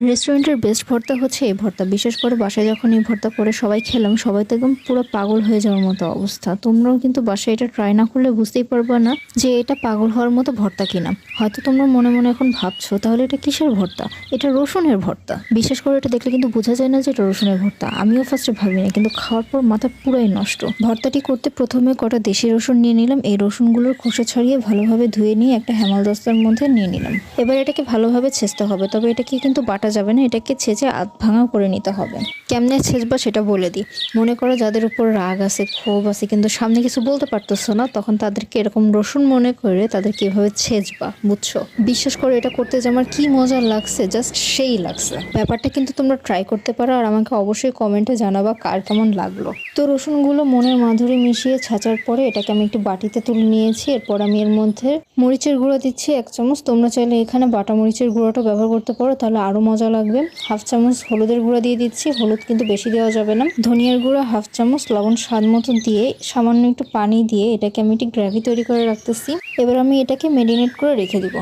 রেস্টুরেন্টের বেস্ট ভর্তা হচ্ছে এই ভর্তা। বিশেষ করে বাসায় যখন এই ভর্তা করে সবাই খেলাম, সবাই তো একদম পুরো পাগল হয়ে যাওয়ার মতো অবস্থা। তোমরাও কিন্তু বাসায় এটা ট্রাই না করলে বুঝতেই পারবে না যে এটা পাগল হওয়ার মতো ভর্তা কিনা। হয়তো তোমরা মনে মনে এখন ভাবছো তাহলে এটা কিসের ভর্তা, এটা রসুনের ভর্তা। বিশেষ করে এটা দেখলে কিন্তু বোঝা যায় না যে এটা রসুনের ভর্তা। আমিও ফার্স্টে ভাবি না, কিন্তু খাওয়ার পর মাথা পুরাই নষ্ট। ভর্তাটি করতে প্রথমে কটা দেশি রসুন নিয়ে নিলাম। এই রসুনগুলোর খোসা ছাড়িয়ে ভালোভাবে ধুয়ে নিয়ে একটা হেমাল দস্তার মধ্যে নিয়ে নিলাম। এবার এটাকে ভালোভাবে ছেঁচতে হবে, তবে এটাকে কিন্তু বাটা যাবে না, এটাকে ছেঁচে আধ ভাঙা করে নিতে হবে। কেমনে ছেঁচবা সেটা বলে দিই। মনে করো যাদের উপর রাগ আছে, ক্ষোভ আছে, কিন্তু সামনে কিছু বলতে পারতেছো না, তখন তাদেরকে এরকম রসুন মনে করে তাদেরকে এভাবে ছেঁচবা, বুঝছো? বিশ্বাস করে এটা করতে যে আমার কি মজা লাগছে, জাস্ট সেই লাগছে। ব্যাপারটা কিন্তু তোমরা ট্রাই করতে পারো, আর আমাকে অবশ্যই কমেন্টে জানাবা কার কেমন লাগলো। তো রসুনগুলো মনের মাধুরী মিশিয়ে ছাঁচার পরে এটাকে আমি একটু বাটিতে তুলে নিয়েছি। এরপর আমি এর মধ্যে মরিচের গুঁড়ো দিচ্ছি 1 চামচ। তোমরা চাইলে এখানে বাটা মরিচের গুঁড়োটা ব্যবহার করতে পারো, তাহলে আরো মজা লাগবে। 1/2 চামচ হলুদের গুঁড়া দিয়ে দিচ্ছি, হলুদ কিন্তু বেশি দেওয়া যাবে না। ধনিয়ার গুঁড়া 1/2 চামচ, লবণ স্বাদ মতো দিয়ে সামান্য একটু পানি দিয়ে এটাকে আমি একটু গ্রেভি তৈরি করে রাখতেছি। এবার আমি এটাকে মেরিনেট করে রেখে দিব।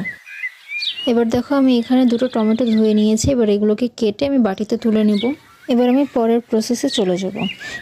এবার দেখো আমি এখানে 2টো টমেটো ধুয়ে নিয়েছি। এবার এগুলোকে কেটে আমি বাটিতে তুলে নিব। এবার আমি পরের প্রসেসে চলে যাব।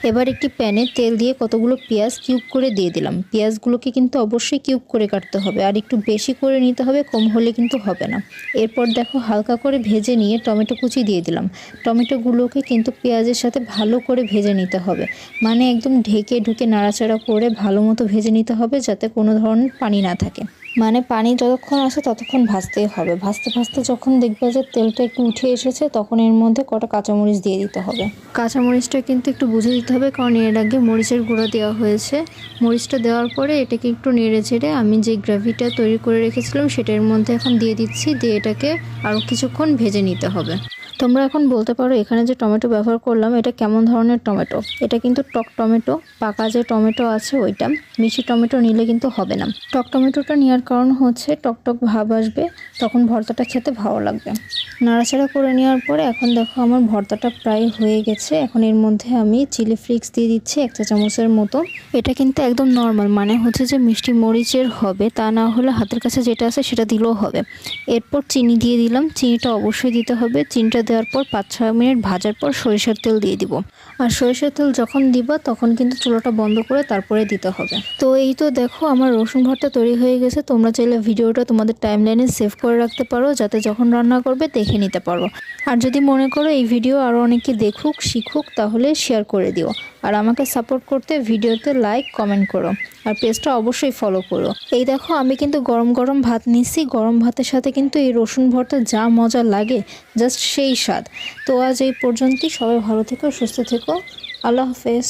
এবার একটি প্যানে তেল দিয়ে কতগুলো পেঁয়াজ কিউব করে দিয়ে দিলাম। পেঁয়াজগুলোকে কিন্তু অবশ্যই কিউব করে কাটতে হবে, আর একটু বেশি করে নিতে হবে, কম হলে কিন্তু হবে না। এরপর দেখো হালকা করে ভেজে নিয়ে টমেটো কুচি দিয়ে দিলাম। টমেটোগুলোকে কিন্তু পেঁয়াজের সাথে ভালো করে ভেজে নিতে হবে, মানে একদম ঢেকে ঢুকে নাড়াচাড়া করে ভালো মতো ভেজে নিতে হবে, যাতে কোনো ধরনের পানি না থাকে। মানে পানি যতক্ষণ আসে ততক্ষণ ভাজতেই হবে। ভাজতে ভাজতে যখন দেখবে যে তেলটা একটু উঠে এসেছে, তখন এর মধ্যে কটা কাঁচামরিচ দিয়ে দিতে হবে। কাঁচামরিচটা কিন্তু একটু বুঝে দিতে হবে, কারণ এর আগে মরিচের গুঁড়া দেওয়া হয়েছে। মরিচটা দেওয়ার পরে এটাকে একটু নেড়ে চেড়ে আমি যে গ্রেভিটা তৈরি করে রেখেছিলাম সেটার মধ্যে এখন দিয়ে দিচ্ছি। দিয়ে এটাকে আরও কিছুক্ষণ ভেজে নিতে হবে। তোমরা এখন বলতে পারো এখানে যে টমেটো ব্যবহার করলাম এটা কেমন ধরনের টমেটো। এটা কিন্তু টক টমেটো, পাকা যে টমেটো আছে ওইটা। মিষ্টি টমেটো নিলে কিন্তু হবে না। টক টমেটোটা নেওয়ার কারণ হচ্ছে টকটক ভাব আসবে, তখন ভর্তাটা খেতে ভালো লাগবে। নাড়াচাড়া করে নেওয়ার পরে এখন দেখো আমার ভর্তাটা প্রায় হয়ে গেছে। এখন এর মধ্যে আমি চিলি ফ্লেক্স দিয়ে দিচ্ছি 1 চা চামচের মতো। এটা কিন্তু একদম নর্মাল, মানে হচ্ছে যে মিষ্টি মরিচের হবে, তা না হলে হাতের কাছে যেটা আছে সেটা দিলেও হবে। এরপর চিনি দিয়ে দিলাম। চিনিটা অবশ্যই দিতে হবে। চিনিটা দেওয়ার পর 5-6 মিনিট ভাজার পর সরিষার তেল দিয়ে দিব। আর সরিষার তেল যখন দিবা তখন কিন্তু চুলাটা বন্ধ করে তারপরে দিতে হবে। তো এই তো দেখো আমার রসুন ভর্তা তৈরি হয়ে গেছে। তোমরা চাইলে ভিডিওটা তোমাদের টাইমলাইনে সেভ করে রাখতে পারো, যাতে যখন রান্না করবে দেখে নিতে পারো। আর যদি মনে করো এই ভিডিও আরও অনেকে দেখুক শিখুক, তাহলে শেয়ার করে দিও। আর আমাকে সাপোর্ট করতে ভিডিওতে লাইক কমেন্ট করো, আর পেজটা অবশ্যই ফলো করো। এই দেখো আমি কিন্তু গরম গরম ভাত নিচ্ছি। গরম ভাতের সাথে কিন্তু এই রসুন ভর্তা যা মজা লাগে, জাস্ট সেই স্বাদ। তো আজ এই পর্যন্তই। সবাই ভালো থেকো, সুস্থ থেকো। আল্লাহ হাফেজ।